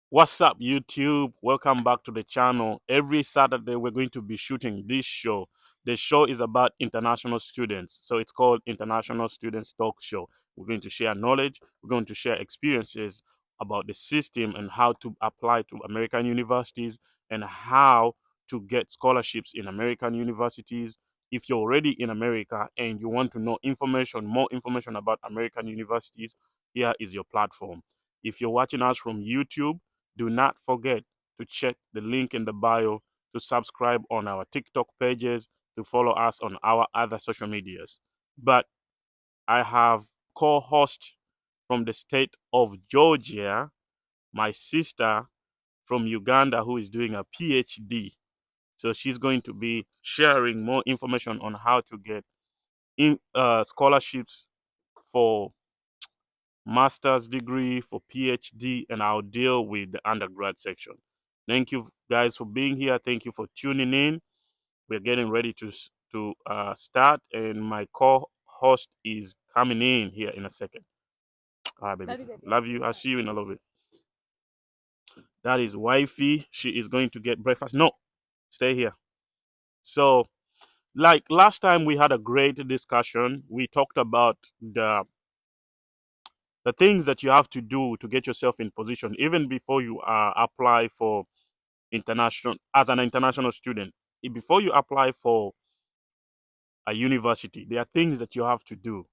What's up, YouTube? Welcome back to the channel. Every Saturday, we're going to be shooting this show. The show is about international students, so it's called International Students Talk Show. We're going to share knowledge, we're going to share experiences about the system and how to apply to American universities and how to get scholarships in American universities. If you're already in America and you want to know more information about American universities, here is your platform. If you're watching us from YouTube, do not forget to check the link in the bio to subscribe on our TikTok pages, to follow us on our other social medias. But I have co-host from the state of Georgia, my sister from Uganda who is doing a PhD. So she's going to be sharing more information on how to get scholarships for master's degree, for PhD, and I'll deal with the undergrad section. Thank you guys for being here. Thank you for tuning in. We're getting ready to start, and my co-host is coming in here in a second. All right, baby. Love you. I'll see you in a little bit. That is wifey. She is going to get breakfast. No, stay here. So, like last time, we had a great discussion. We talked about the things that you have to do to get yourself in position, even before you apply for international as an international student. Before you apply for a university, there are things that you have to do.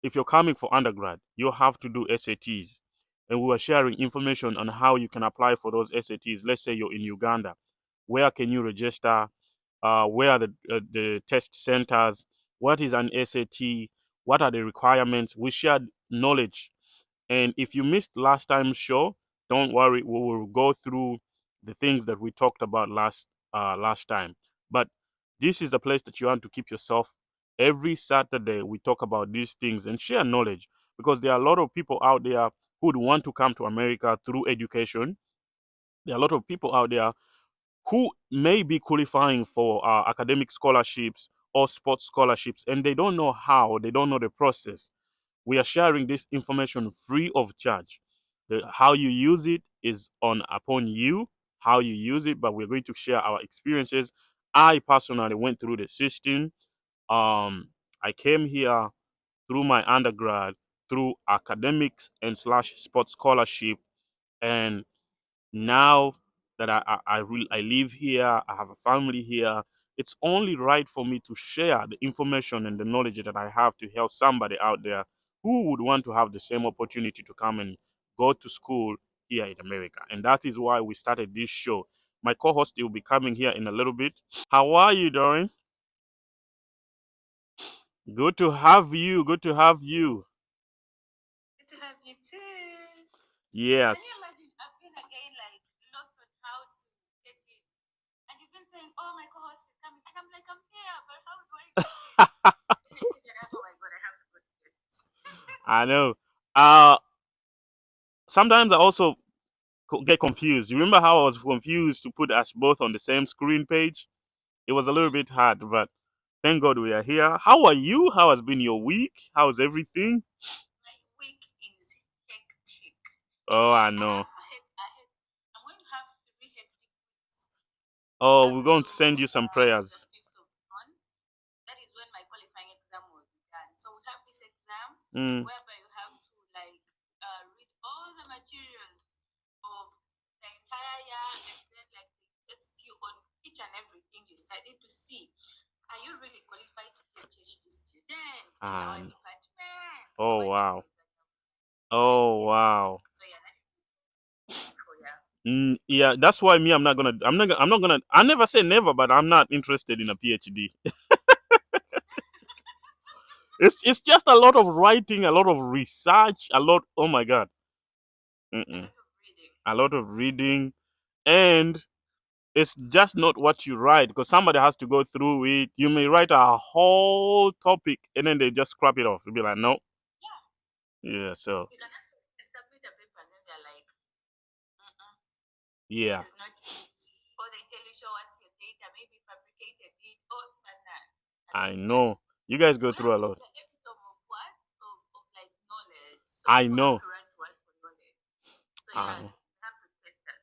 If you're coming for undergrad, you have to do SATs. And we were sharing information on how you can apply for those SATs. Let's say you're in Uganda. Where can you register? Where are the test centers? What is an SAT? What are the requirements? We shared knowledge. And if you missed last time's show, don't worry, we will go through the things that we talked about last time. But this is the place that you want to keep yourself. Every Saturday we talk about these things and share knowledge, because there are a lot of people out there who would want to come to America through education. There are a lot of people out there who may be qualifying for academic scholarships or sports scholarships, and they don't know how, they don't know the process. We are sharing this information free of charge. How you use it is on upon you, how you use it, but we're going to share our experiences. I personally went through the system. I came here through my undergrad, through academics and slash sports scholarship, and now that I live here, I have a family here, it's only right for me to share the information and the knowledge that I have to help somebody out there who would want to have the same opportunity to come and go to school here in America. And that is why we started this show. My co-host will be coming here in a little bit. How are you doing? Good to have you. Good to have you. Good to have you too. Yes. Can you imagine? I've been again like lost on how to get in, and you've been saying, "Oh, my co-host is coming," and I'm like, "I'm here, but how do I get in?" And I figured out, oh my god, I have to go to guests. I know. Uh Sometimes I also get confused. You remember how I was confused to put us both on the same screen page? It was a little bit hard, but thank God we are here. How are you? How has been your week? How's everything? My week is hectic. Oh, I know. I'm going to have 3 hectic weeks Oh, up we're to going to send you some the prayers. 5th of June. That is when my qualifying exam will be done. So we have this exam Mm, whereby you have to like read all the materials of the entire year, and then like they test you on each and everything you studied to see, are you really qualified to be a PhD student in our um, department? oh, Or what wow. is that? Oh, wow. So yeah, that's for yeah. Yeah, that's why me, I'm not gonna, I never say never, but I'm not interested in a PhD. It's just a lot of writing, a lot of research, a lot, oh my God. A Mm-mm. lot of reading. A lot of reading, and it's just not what you write, because somebody has to go through it. You may write a whole topic and then they just scrap it off. You'll be like, no. Yeah. Yeah, so You can actually submit a paper and then they're like, mm-mm, this yeah, is not it. Or they tell you, show us your data, maybe fabricated it. Or I I don't do that. know. You guys go We have through a to do lot. the epitome of what? Of like knowledge. So I people have know. to run to us for knowledge. So yeah, I they have to test us.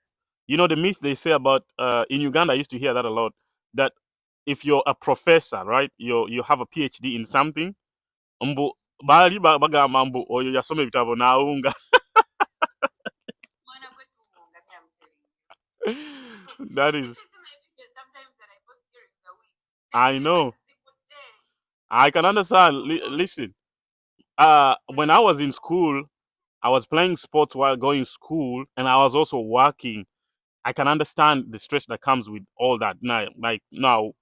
You know the myth they say about in Uganda. I used to hear that a lot. That if you're a professor, right, you have a PhD in something, mbu bali bagamba mbu oyo yasoma ebitabo naawunga. Mwana kwetu uonga, me, I'm telling you. That If is, you see my videos sometimes that I post during the week, I know. day. I can understand. Listen, when I was in school, I was playing sports while going to school, and I was also working. I can understand the stress that comes with all that. Now, like now,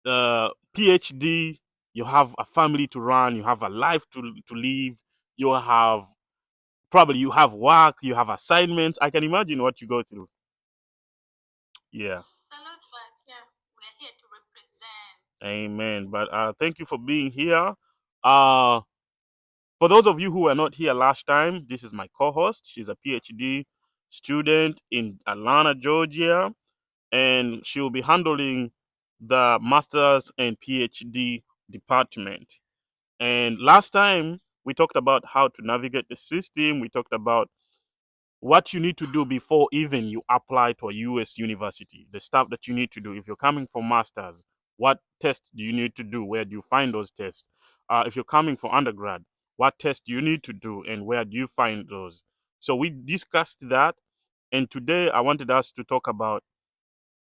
PhD, you have a family to run, you have a life to live, you have probably you have work, you have assignments. I can imagine what you go through. Yeah, It's a lot, but yeah, we're here to represent. amen. But thank you for being here. Uh, for those of you who were not here last time, this is my co-host. She's a PhD student in Atlanta, Georgia, and she will be handling the masters and PhD department. And last time we talked about how to navigate the system. We talked about what you need to do before even you apply to a US university, the stuff that you need to do. If you're coming for masters, what tests do you need to do? Where do you find those tests? If you're coming for undergrad, what tests do you need to do and where do you find those? So we discussed that. And today I wanted us to talk about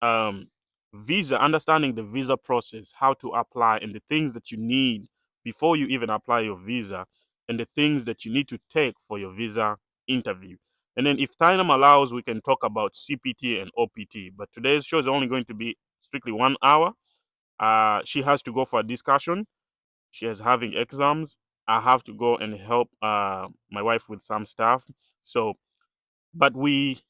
um, visa, understanding the visa process, how to apply, and the things that you need before you even apply your visa, and the things that you need to take for your visa interview. And then, if time allows, we can talk about CPT and OPT. But today's show is only going to be strictly 1 hour. She has to go for a discussion. She is having exams. I have to go and help my wife with some stuff. So, but we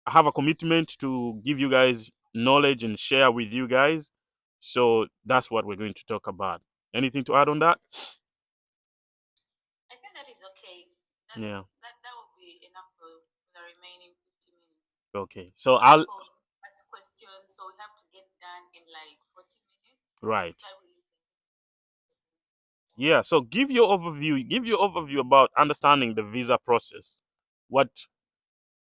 have a commitment to give you guys knowledge and share with you guys. So that's what we're going to talk about. Anything to add on that? I think that is okay. Yeah. That will be enough for the remaining 50 minutes. Okay. So I'll Ask questions, so we have to get done in like 40 minutes. right. So I will Yeah. So give your overview. Give your overview about understanding the visa process. What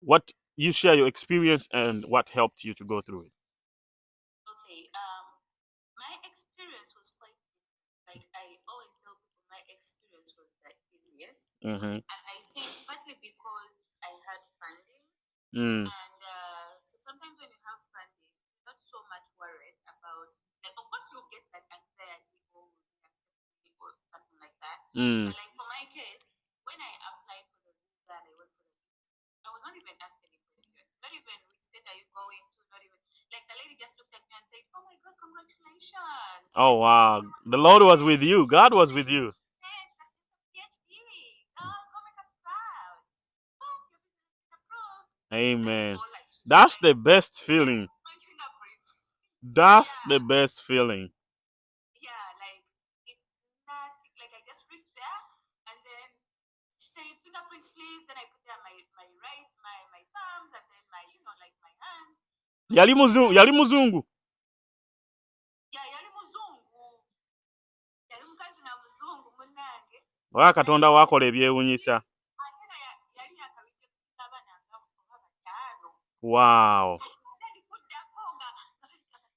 what you share your experience and what helped you to go through it. Okay. My experience was quite different. Like I always tell people, my experience was the easiest, Mm-hmm. and I think partly because I had funding, Mm. and so sometimes when you have funding, you're not so much worried about. Like, of course, you get that anxiety or something like that. Mm. But like for my case, when I applied for the visa and I went for the I was not even asked any question. Not even which state are you going to, not even like the lady just looked at me and said, oh my god, congratulations. Oh wow. The Lord was with you. God was with you. Yes, PhD. Oh, go make us proud. Oh, your business is approved. That's Amen. all like she That's said. the best feeling. My fingerprints. That's Yeah. the best feeling. Yeah, like it nothing like I just reached there and then say fingerprints please, then I put there my thumbs and then my like my hands. Yali muzungu. Yali muzungu. Yeah, yali muzungu. Yali mukazi na muzungu munange. Wa Katonda wakola ebyewunyisa. Ate na yali yakabije kutika abaana nga oba bataano. Wow. Kati kuddako nga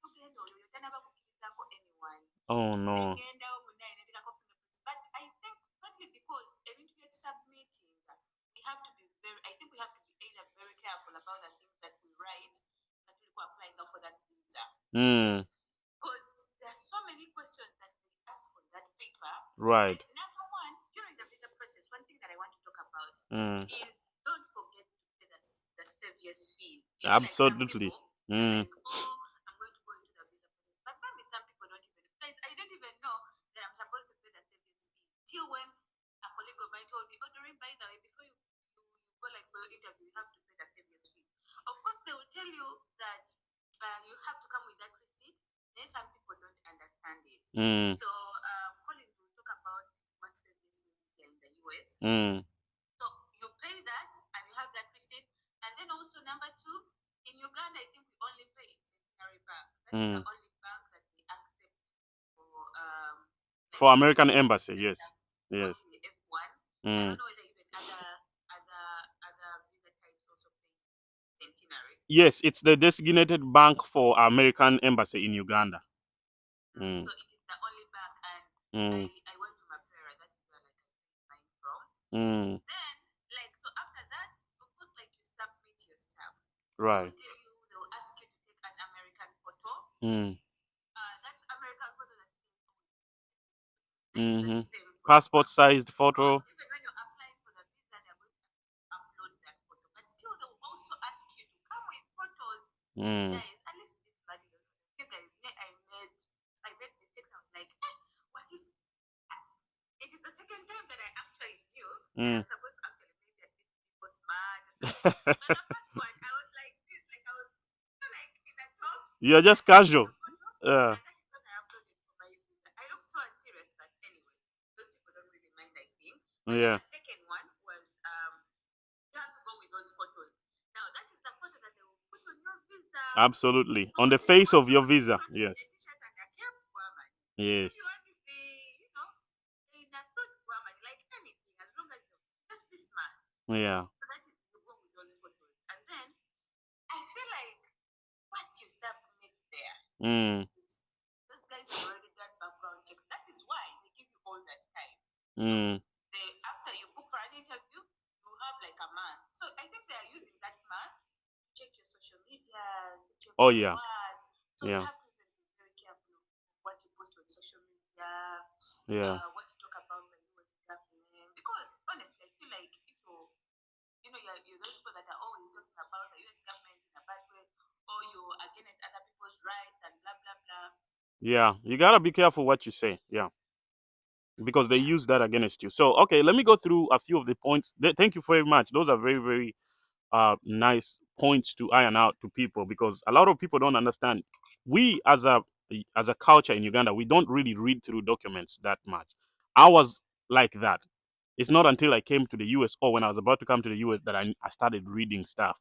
tugenda oyo yotanaba kukkirizaako anyone. Oh no. Nengendawo munnaye netekako fingerprints. But I think partly because ebintu by'etusubmitting we have to be very I think we have to be either very careful about the things that we write that we are applying for that visa. Mm. Because there are so many questions that they ask on that paper. Right. And number one, during the visa process, one thing that I want to talk about is don't forget to pay the savior's fees. Absolutely. Like some people, like, oh, I'm going to go into the visa process. But maybe some people don't even guys, I don't even know that I'm supposed to pay the savior's fees. Till when a colleague of mine told me, oh, Doreen, by the way, before you go like for your interview, you have to pay the savior's fees. Of course, they will tell you that you have to come with that receipt. Then some people don't understand it. So, Colin will talk about what service means here in the US. So you pay that and you have that receipt. And then also number two, in Uganda, I think we only pay in Centenary Bank. That's the only bank that we accept for like American Embassy, yes. Yes. mostly F-1. I don't know whether even other visa types also pay centenary. Yes, it's the designated bank for American embassy in Uganda. So Mm, it is the only bank, and mm, I went to Mapera. That is where like I paid mine from. mm, Then like so after that, of course, like you submit your stuff. They right. will tell you, they will ask you to take an American photo. Mm, That American photo that you it is the mm-hmm. same Passport photograph. sized Because photo. even when you're applying for the visa, they're going to upload that photo. But still, they will also ask you to come with photos. Mm, Guys, at least this body, you guys, I made mistakes. I was like, what if it is the second time that I actually knew that mm. I'm supposed to actually maybe at least people smart or something. But the first one, I was like this, like I was like in a top You're and just I took casual. a photo, Yeah. and that is what I uploaded for my visa. I look so unserious, but anyway, those people don't really mind, I think. But then Yeah. the second one was you have to go with those photos. Now that is the photo that they will put on your visa. Absolutely. So On the if you face want of to your go to visa. put in Yes. a t-shirt and a cap, woman. If Yes. you want to be, in a suit, woman, like anything, as long as you just be smart. Yeah. So that is you go with those photos. And then I feel like what you submit there, Mm, those guys have already done background checks. That is why they give you all that time. mm. They after you book for an interview, you have like a month. So I think they are using that month to check your social media, to check Oh, your yeah. what. So you Yeah. have to even be very careful of what you post on social media, Yeah. what you talk about the US government. Because honestly, I feel like if you're those people that are always talking about the US government in a bad way, or you're against other people's rights and blah blah blah. Yeah. You gotta be careful what you say. Yeah. Because they Yeah. use that against you. So, okay, let me go through a few of the points. Thank you very much. Those are very, very nice points to iron out to people because a lot of people don't understand. We as a culture in Uganda, we don't really read through documents that much. I was like that. It's not until I came to the US or when I was about to come to the US that I started reading stuff.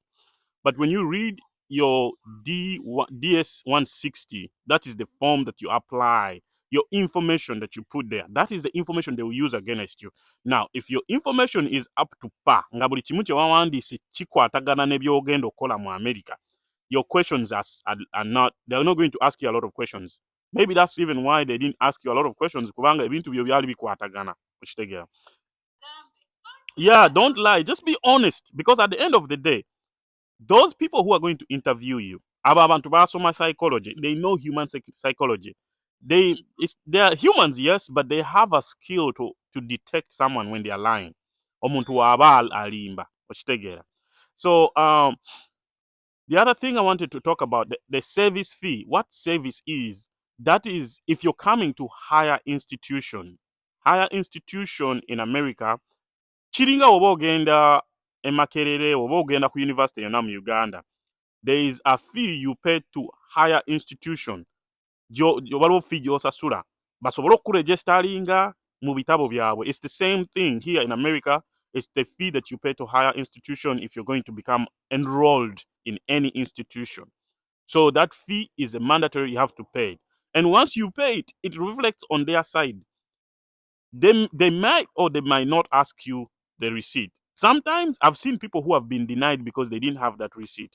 But when you read your DS 160, that is the form that you apply, your information that you put there, that is the information they will use against you. Now, if your information is up to par, nga buli kimu kye wawandiise kikwatagana n'ebyogenda okukola mu America, your questions are not, they're not going to ask you a lot of questions. Maybe that's even why they didn't ask you a lot of questions, kubanga ebintu byo byali bikwatagana. Okitegeera? Yeah, don't lie. Just be honest. Because at the end of the day, those people who are going to interview you, abo abantu basoma psychology, they know human psychology. They are humans, yes, but they have a skill to detect someone when they are lying. Omuntu waba alimba. Okitegeera? So the other thing I wanted to talk about, the service fee. What service is? That is if you're coming to higher institution in America, kiringa oba ogenda e Makerere oba ogenda ku university yonna mu Uganda. There is a fee you pay to higher institution. Waliwo fee gy'osasula basobole okukuregisteringa mu bitabo byabwe. It's the same thing here in America. It's the fee that you pay to higher institution if you're going to become enrolled in any institution. So that fee is a mandatory, you have to pay it. And once you pay it, it reflects on their side. They might or they might not ask you the receipt. Sometimes I've seen people who have been denied because they didn't have that receipt.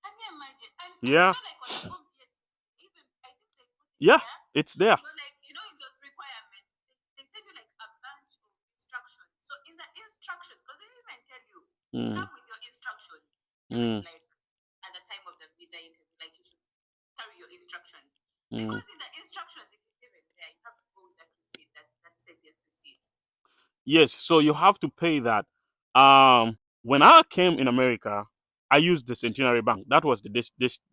Can you imagine? And Yeah. like on the form DS60, even I think they put it Yeah, there. it's there. Like in those requirements, they send you like a bunch of instructions. So in the instructions, because they even tell you Mm, come with your instructions, mm, like at the time of the visa interview, like you should carry your instructions. mm. Because in the instructions, it is even there. You have to go with that receipt, that CBS receipt. Yes, so you have to pay that. When I came in America, I used the Centenary Bank. That was the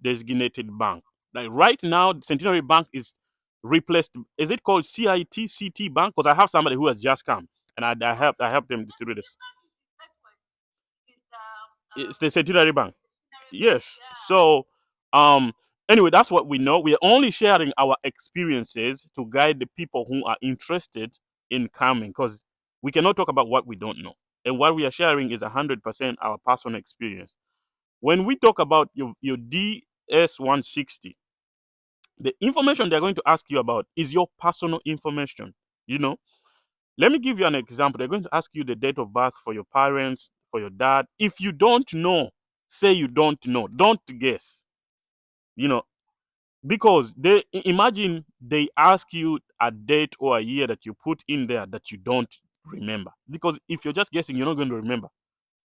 designated bank. Like right now, the Centenary Bank is replaced. Is it called CIT Bank? Because I have somebody who has just come, and I helped them distribute this. It's the Centenary Bank. Yes. So, um, anyway, that's what we know. We are only sharing our experiences to guide the people who are interested in coming, because we cannot talk about what we don't know. And what we are sharing is 100% our personal experience. When we talk about your DS 160, the information they're going to ask you about is your personal information. You know, let me give you an example. They're going to ask you the date of birth for your parents, for your dad. If you don't know, say you don't know. Don't guess. You know, because imagine they ask you a date or a year that you put in there that you don't remember. Because if you're just guessing, you're not going to remember.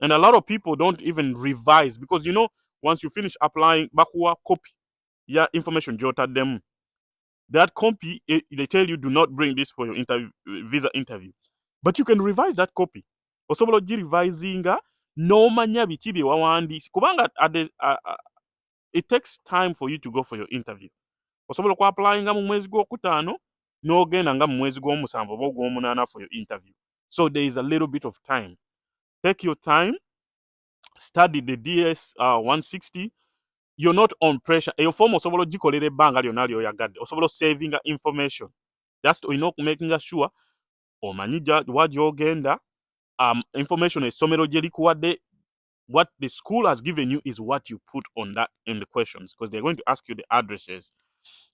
And a lot of people don't even revise because once you finish applying, bakuwa copy yeah information jota them. That copy they tell you do not bring this for your interview visa interview, but you can revise that copy. Osobola revisinga nomanya biki bye wawandiise kubanga it takes time for you to go for your interview. Osobola applyinga mu mwezi gw'okutaano n'ogenda nga mu mwezi gw'omusanvu oba ogw'omunaana for your interview. So there is a little bit of time. Take your time, study the DS 160. You're not on pressure. Eyo form osobola ogikolera ebbanga lyonna ly'oyagadde. Osobola savinga information. Just making sure omanyi wa gy'ogenda. Information essomero gye likuwadde. What the school has given you is what you put on that in the questions because they're going to ask you the addresses.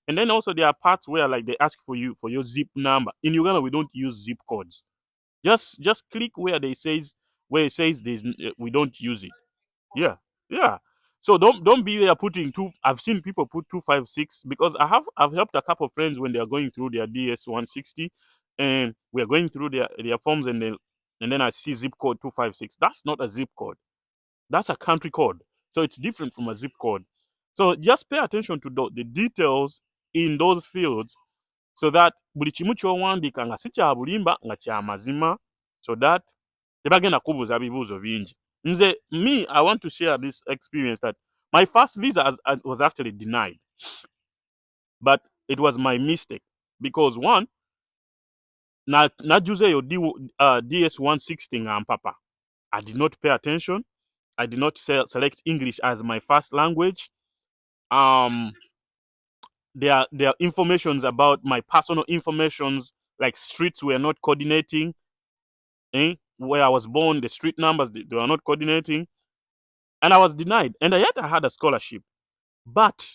And then also there are parts where like they ask for your zip number. In Uganda we don't use zip codes. Just click where it says we don't use it. Yeah, yeah. So don't be there putting two. I've seen people put 256 because I've helped a couple of friends when they are going through their DS 160, and we are going through their forms and then I see zip code 256. That's not a zip code. That's a country code. So it's different from a zip code. So just pay attention to the details in those fields so that buli kimu ky'owandiika nga si kya bulimba nga kya mazima so that tebagenda kubuuza bibuuzo bingi. I want to share this experience that my first visa was actually denied. But it was my mistake because one, najuzeyo DS 160 nga mpapa. I did not pay attention. I did not select English as my first language. There are informations about my personal informations, like streets were not coordinating. Where I was born, the street numbers they were not coordinating, and I was denied. And yet I had a scholarship. But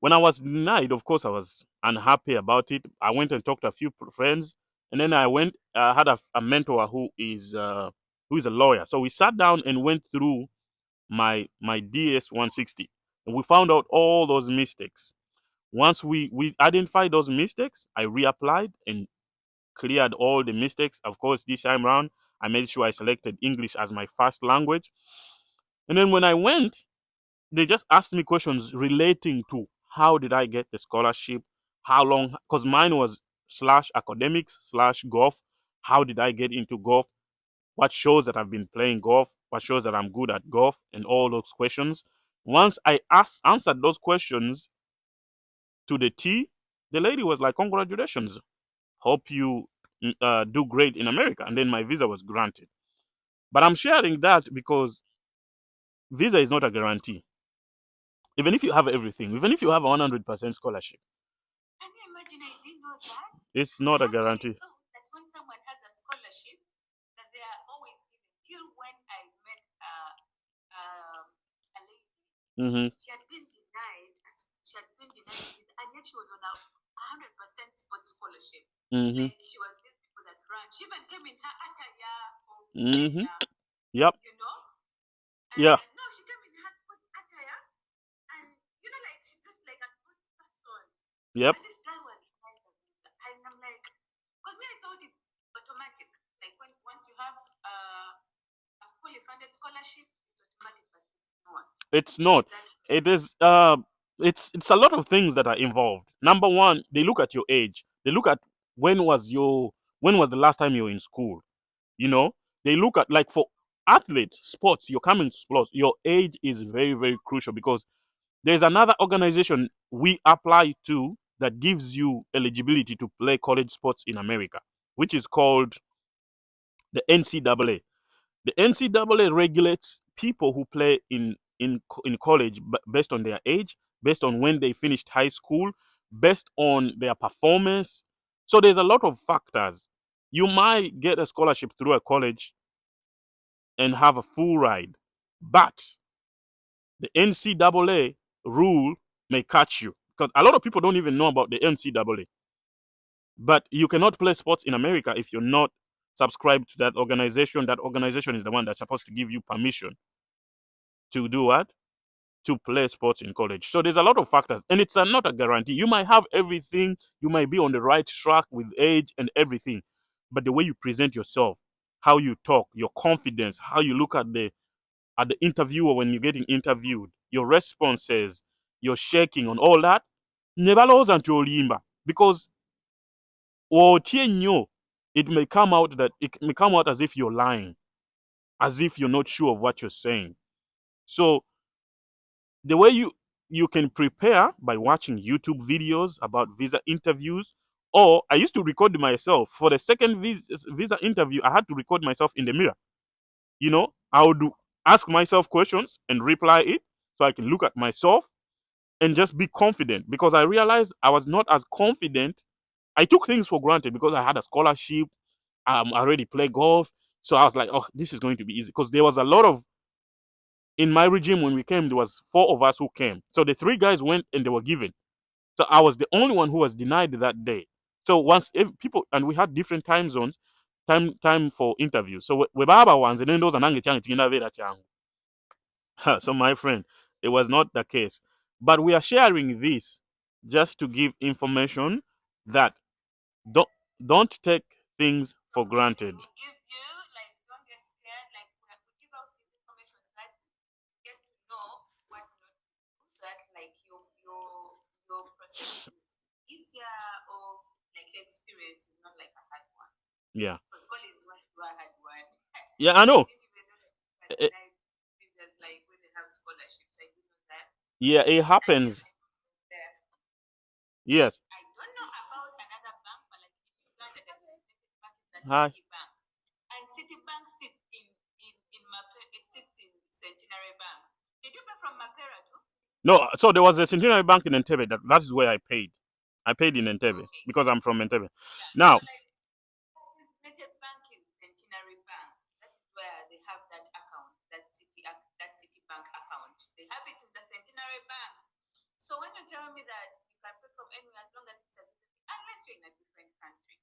when I was denied, of course, I was unhappy about it. I went and talked to a few friends, and then I had a mentor who is a lawyer. So we sat down and went through my DS 160, and we found out all those mistakes. Once we identified those mistakes, I reapplied and cleared all the mistakes. Of course, this time around, I made sure I selected English as my first language. And then when I went, they just asked me questions relating to how did I get the scholarship, how long, because mine was slash academics slash golf. How did I get into golf? What shows that I've been playing golf? What shows that I'm good at golf? And all those questions. Once I answered those questions to the T, the lady was like, "Congratulations, hope you do great in America." And then my visa was granted. But I'm sharing that because visa is not a guarantee. Even if you have everything, even if you have a 100% scholarship, Can you imagine? I didn't know that. it's not I a guarantee. actually thought that when someone has a scholarship, that they are always given. Till when I met a lady, Mm-hmm. she had been denied. She had been denied this, and yet she was on a 100% sports scholarship. Mm-hmm. Like she was these people that run. She even came in her attire of Mm-hmm. Kenya, Yep. you know. Yeah. No, she came in her sports attire, and like she dressed like a sports person. Yep. And this guy was denied the visa, and I'm like, because me I thought it's automatic. Like once you have a fully funded scholarship, it's automatic, but it's not. It's not. That It is. It's a lot of things that are involved. Number one, they look at your age. They look at when was the last time you were in school. You know, they look at like for athletes, sports. You're coming to sports. Your age is very very crucial because there's another organization we apply to that gives you eligibility to play college sports in America, which is called the NCAA. The NCAA regulates people who play in college based on their age, based on when they finished high school, based on their performance. So there's a lot of factors. You might get a scholarship through a college and have a full ride, but the NCAA rule may catch you because a lot of people don't even know about the NCAA. But you cannot play sports in America if you're not subscribed to that organization. That organization is the one that's supposed to give you permission. to do what? To play sports in college. So there's a lot of factors, and it's not a guarantee. You might have everything, you might be on the right track with age and everything, but the way you present yourself, how you talk, your confidence, how you look at the interviewer when you're getting interviewed, your responses, your shaking on all that, nebalowooza nti olimba because wootye nnyo, it may come out as if you're lying, as if you're not sure of what you're saying. So the way you can prepare by watching YouTube videos about visa interviews, or I used to record myself for the second visa interview. I had to record myself in the mirror. I would ask myself questions and reply it so I can look at myself and just be confident because I realized I was not as confident. I took things for granted because I had a scholarship. I already play golf. So I was like, oh, this is going to be easy because there was a lot of in my regime when we came, there was four of us who came. So the three guys went and they were given. So I was the only one who was denied that day. So once if people and we had different time zones, time for interviews. So we baba ones and then those anange change tigenda vera changu. So my friend, it was not the case. But we are sharing this just to give information that don't don't take things for granted. Give you, like, don't get scared. Like, we have to give out this information so that you get to know what not to do, so that, like, your process is easier, or like your experience is not like a hard one. Yeah. Because Collins went through a hard one. Yeah, I I know. didn't even know that Eh, denied visas, like when they have scholarships. I didn't know that. yeah, it Until happens. I was there. Yes. I don't know about another bank, but like in Uganda, the designated bank is that Hi. Citibank. And Citibank sits in Mapera, it sits in Centenary Bank. Did you pay from Mapera too? No, so there was a centenary bank in Entebbe. That is where I paid. I paid in Entebbe Okay. because I'm from Entebbe. Yeah. So Now, like designated bank is Centenary Bank. That is where they have that account, that Citibank account. They have it in the Centenary Bank. So when you tell me that you can pay from anywhere as long as it's a unless you're in a different country.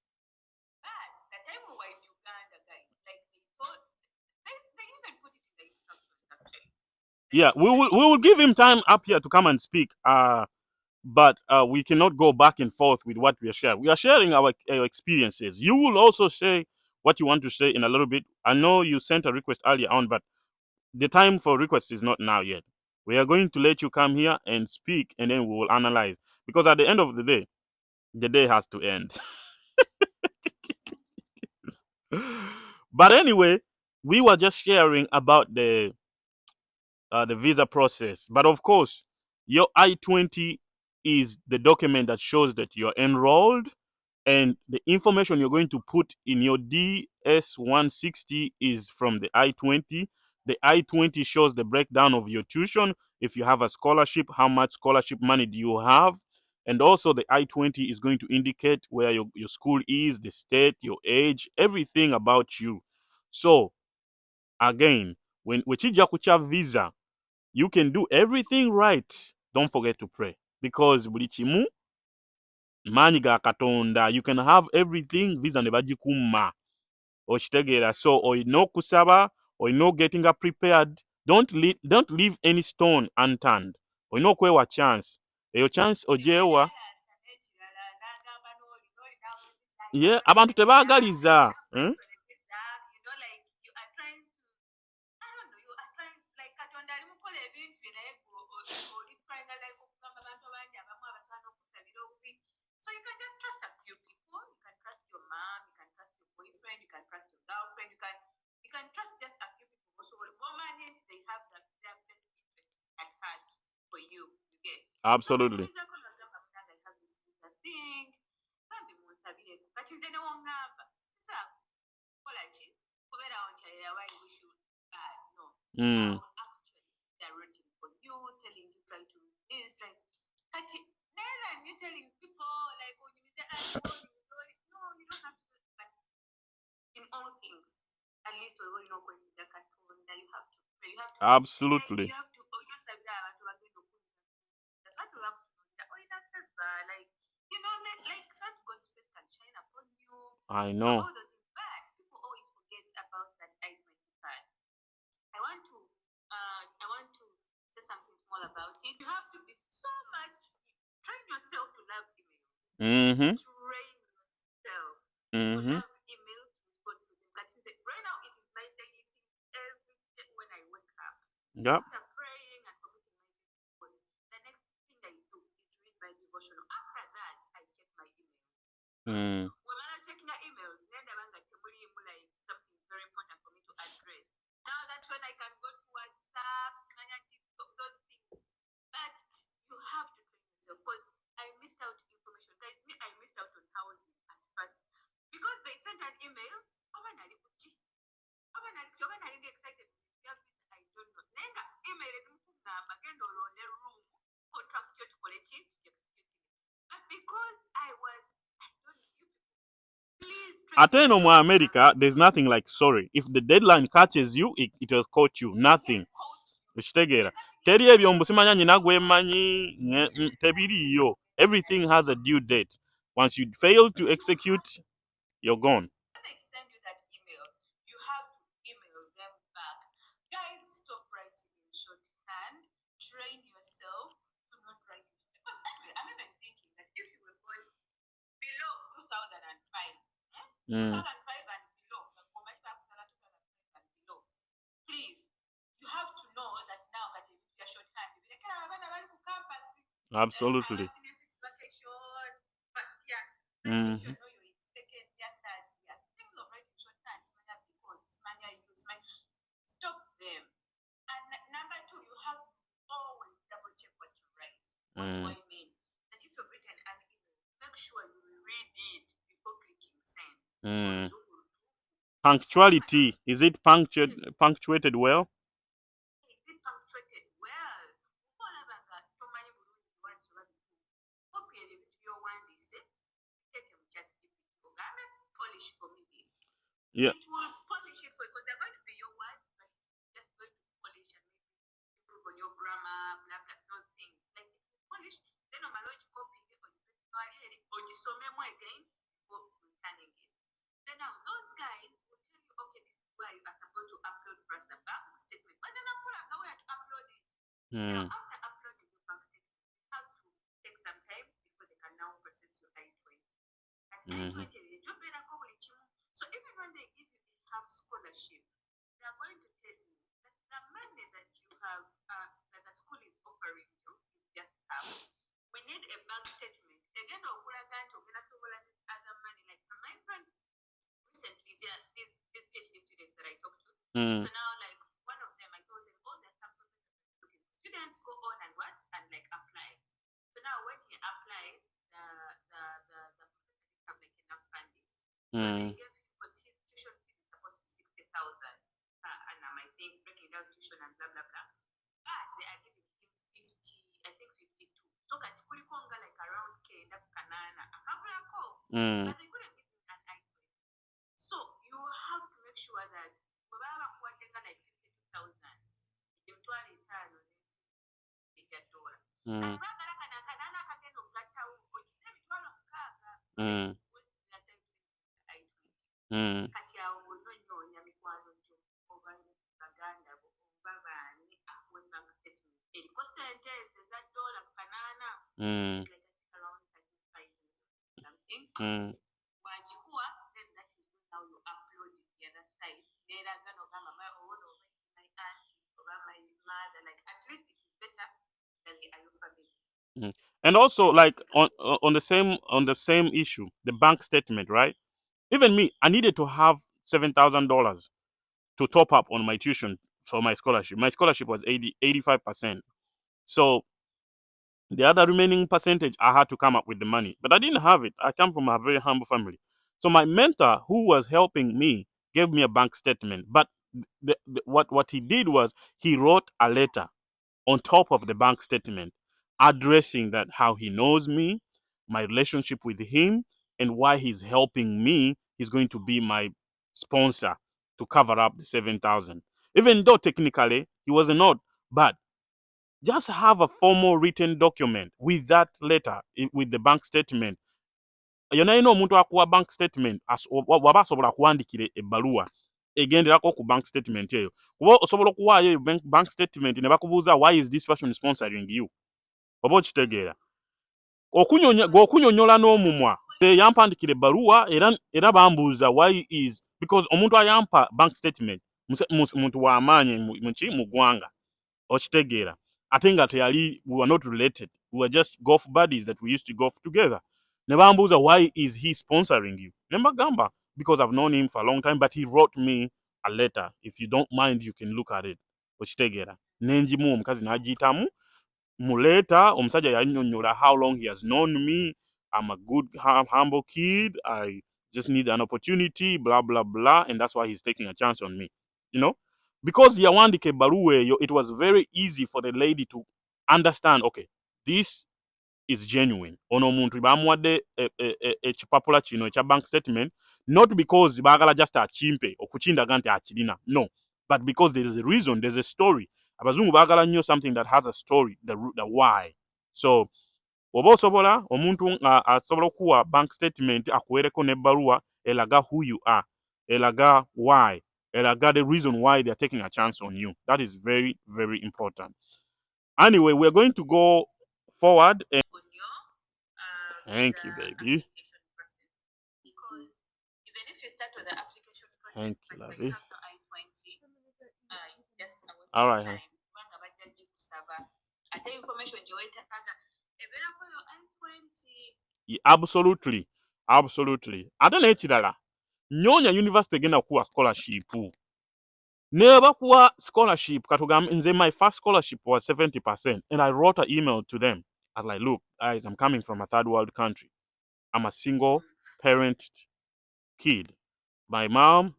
But the time we were in Uganda, guys, like they even put it in the instructions actually. yeah, we will give him time up here to come and speak. But we cannot go back and forth with what we are sharing. We are sharing our experiences. You will also say what you want to say in a little bit. I know you sent a request earlier on, but the time for request is not now yet. We are going to let you come here and speak, and then we will analyze. Because at the end of the day has to end. But anyway, we were just sharing about the visa process. But of course, your I-20 is the document that shows that you're enrolled, and the information you're going to put in your DS-160 is from the I-20. The I-20 shows the breakdown of your tuition. If you have a scholarship, how much scholarship money do you have? And also the I-20 is going to indicate where your school is, the state, your age, everything about you. So again, when wechija kucha visa, you can do everything right. Don't forget to pray. Because buli kimu maanyi ga Katonda. You can have everything, visa ne bagikuuma. Okitegeera. So olina okusaba, olina getting up prepared. Don't leave any stone unturned. Olina okwewa chance. Eyo chance ogyewa. Yeah, abantu tebaagaliza. You know, like you are trying to, I don't know, you are trying, like Katonda ali mukola ebintu bye naye oli trying like okugamba abantu abangi abamu abasobola n'okusabira obubi. So you can just trust a few people. You can trust your mom, you can trust your boyfriend, you can trust your girlfriend, you can trust just a few people. So woman, they have their best interests at heart for you. You get. Absolutely. I have this visa thing. Bambi munsabire kati nze ne wongamba sisa kola ki kubeera awo nti why we should bad no. Mm. Actually they're rooting for you, telling you try to this try kati neither you telling people like oh you say no you don't have to but in all things at least we know kwesiga Katonda you have to pray you have to Absolutely. like, you have to oyosabira abantu bagenda okuyita that's what we have to know that like you know like so God's face can shine upon you. I So know. all those things but people always forget about that I-20 card. I want to say something small about it. You have to be so much, train yourself to love emails. Train yourself to love emails, to respond to them. Right now, it is my daily thing every day when I wake up. Yep. After praying and committing my day, the next thing I do is to read my devotional. After that, I check my email. When I'm checking the email, then I'm like something very important for me to address. Now that's when I can go to WhatsApp, TikTok, those things. But you have to train yourself because I missed out information. Guys, I missed out on housing at first because they sent an email. Excited. I don't know. Nenga email magendo on a room contract to college to execute it. But because I don't you please I tell you, in America, there's nothing like sorry. If the deadline catches you, it has caught you. Nothing. Teri ebyo mbusimanya nyina gwemanyi tebiriyo. Everything has a due date. Once you fail to execute, you're gone. They send you that email, you have to email them back. Guys, stop writing in shorthand. Train yourself to not write it. Because anyway, I'm even thinking that if you were born below 2005, 2005 and below, please, you have to know that now that you're shorthand. Absolutely. If you know you're in second year, third year, things of writing shorthand, stop them. And number two, you have to always double check what you write. What do I mean? That if you've written an email, make sure you read it before clicking send. Punctuality, is it punctuated well? Is it punctuated well? Polish for me this. Yeah. It will polish it for you because they're going to be your words, but just going to polish and maybe improve on your grammar, blah blah, those things. Like polish, then on my launch copy or disomemo again before returning it. Then now those guys will tell you, okay, this is where you are supposed to upload first the bank statement. But then I'm where to upload it. Now after uploading the bank statement, you have to take some time before they can now process your I-20. At I-20, so even when they give you a half scholarship, they are going to tell you that the money that you have, that the school is offering you is just half. We need a bank statement. Again, this other money. Like my friend recently, these PhD students that I talked to. So now, like one of them, I told them, oh, there's some process looking for students go on and what and like apply. So now when he applied, the professor didn't have like enough funding. So they gave him, because his tuition fee is supposed to be 60,000 and I think breaking down tuition and blah blah blah. But they are giving him 50, I think 52. So katikulikoanga like around Kenda Kanana. But they couldn't give him an I-20. So you have to make sure that whatever like 52,000, kati awo ononyonya mikwano gyo oba baganda bo oba baani akuwe bank statement eriko sente ezo eza dola kanaana around 35 something wagikuwa, then that is when now you upload it the other side neraga nogamba my auntie oba my mother, like at least it is better than the alphabet. And also, like on the same issue, the bank statement, right? Even me, I needed to have $7,000 to top up on my tuition for my scholarship. My scholarship was 85%. So the other remaining percentage, I had to come up with the money, but I didn't have it. I come from a very humble family. So my mentor, who was helping me, gave me a bank statement. But what he did was he wrote a letter on top of the bank statement addressing that how he knows me, my relationship with him, and why he's helping me. He's going to be my sponsor to cover up the 7,000. Even though technically he was not, but just have a formal written document with that letter, with the bank statement. Yonna alina omuntu akuwa bank statement waba asobola kuwandikira ebbaluwa egenderako ku bank statement eyo kuba osobola okuwaayo eyo bank statement ne bakubuuza why is this person sponsoring you oba okitegeera okunyonyola n'omumwa yampandikira ebbaluwa era bambuuza why is because omuntu ayampa bank statement muntu w'amaanyi mu ggwanga okitegeera ate nga teyali we were not related we were just golf buddies that we used to golf together ne bambuuza why is he sponsoring you ne mbagamba because I've known him for a long time but he wrote me a letter if you don't mind you can look at it okitegeera nenjimu omukazi n'agiyitamu mu letter omusajja yannyonnyola how long he has known me I'm a good humble kid I just need an opportunity blah blah blah and that's why he's taking a chance on me you know because yawandika ebbaluwa eyo it was very easy for the lady to understand okay this is genuine ono omuntu bamuwadde ekipapula kino ekya bank statement not because baagala just akimpe okukindaga nti akirina no but because there is a reason there's a story abazungu baagala nnyo something that has a story the why so oba osobola omuntu asobola okuwa bank statement akuweereko n'ebbaluwa elaga who you are elaga why elaga the reason why they are taking a chance on you that is very very important anyway we're going to go forward and on your thank you baby application process. Because even if you start with the application process, thank you but when you lovey have your I-20, it's just a waste all of right time. Kubanga bajja kusaba ate information gye weetaaga ebeerako yo I-20. yeah, absolutely ate n'ekirala nyoonya university egenda kukuwa scholarship ne bakuwa scholarship katugambe nze my first scholarship was 70% and I wrote an email to them I was like look guys I'm coming from a third world country I'm a single parent kid my mom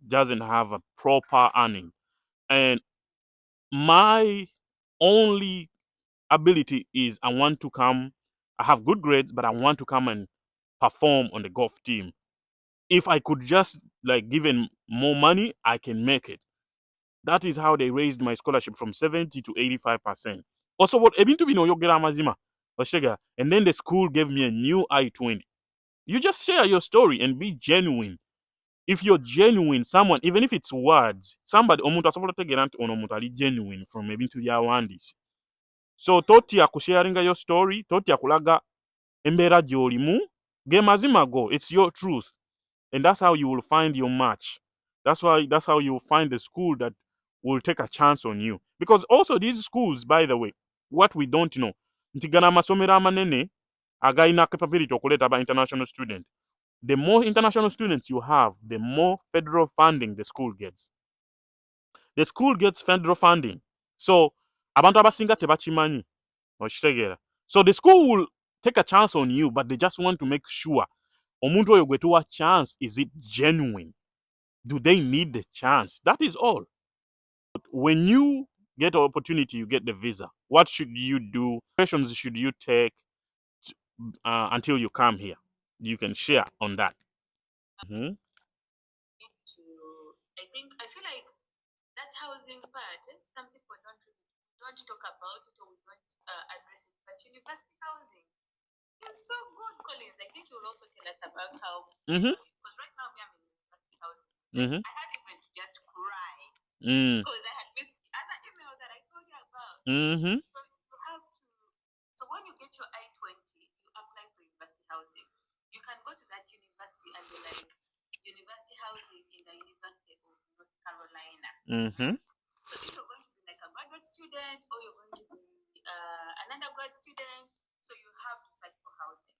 doesn't have a proper earning and my only ability is I want to come I have good grades but I want to come and perform on the golf team if I could just like give them more money I can make it that is how they raised my scholarship from 70 to 85% also what ebintu bino oyogera amazima oshega and then the school gave me a new I-20 you just share your story and be genuine if you're genuine someone even if it's words somebody omuntu asobola otegeera nti ono omuntu ali genuine from ebintu byawandiise so totya kusharinga your story totya kulaga embeera gy'olimu ge mazima go it's your truth and that's how you will find your match that's how you will find the school that will take a chance on you because also these schools by the way what we don't know nti gana amasomero amanene agayina capability okuleeta aba international student the more international students you have the more federal funding the school gets the school gets federal funding so abantu abasinga tebakimanyi okitegeera so the school will take a chance on you but they just want to make sure omuntu oyo gwe tuwa chance is it genuine do they need the chance that is all when you get an opportunity you get the visa what should you do questions should you take until you come here you can share on that Mhm. I feel like that housing part, some people don't talk about it or we don't address it. But university housing is so good, Collins. I think you'll also tell us about how Mhm. because right now I'm in university housing. Mhm. I had even to just cry Mm. because I had missed the other email that I told you about. Mhm. So you have to. So when you get your I-20, you apply for university housing. You can go to that university and be like university housing in the University of North Carolina. Mhm. So if you're going to be like a graduate student or you're going to be an undergrad student, so you have to search for housing.